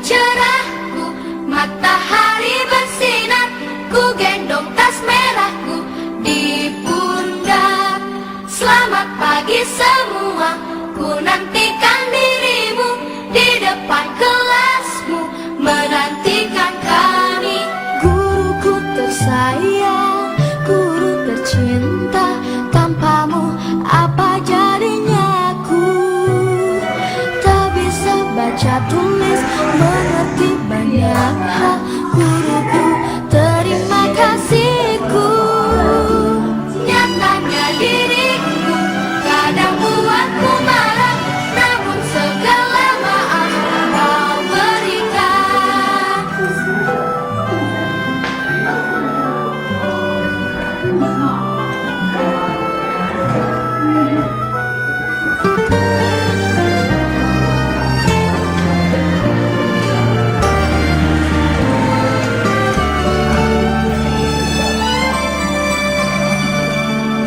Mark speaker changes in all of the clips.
Speaker 1: cerahku, matahari bersinar, ku gendong tas merahku di pundak. Selamat pagi semua, ku nantikan dirimu di depan kelasmu, menantikan kami. Guruku tersayang, guru tercinta, tanpamu apa jadinya aku? Tak bisa baca tulis, mengerti banyak hal. Guruku, terima kasihku. Nyatanya diriku kadang buatku marah, namun segala maaf kau berikan.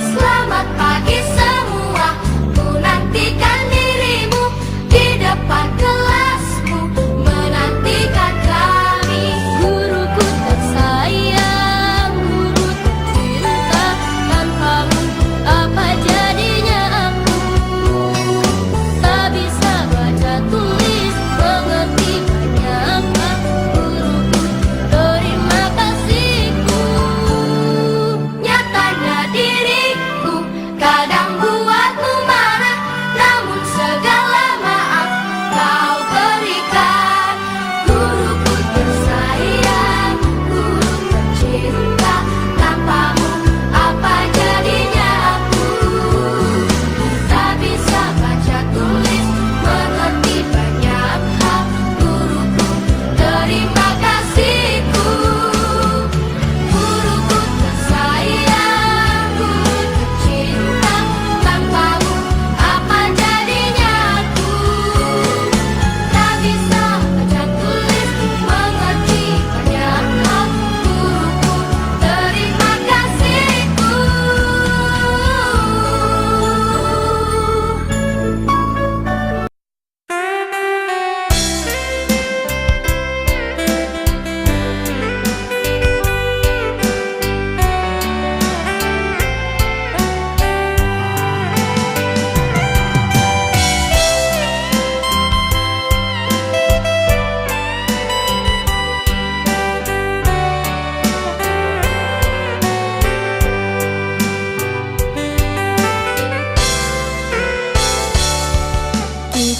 Speaker 1: Selamat pagi semua, ku nantikan dirimu di depan kelasmu, menantikan kami. Guruku tersayang, guru tercinta, tanpamu apa jadinya aku? Tak bisa baca tulis, mengerti banyak hal. Guruku, terima kasihku. Nyatanya diriku kadang buatmu marah, namun segala maaf kau berikan. Guruku tersayang, guru tercinta, tanpamu apa jadinya aku? Tak bisa baca tulis, mengerti banyak hal. Guruku, terima kasihku. Guruku tersayang, guru tercinta, tanpamu apa jadinya aku? Tak bisa baca tulis, mengerti banyak hal. Guruku, terima kasihku. Di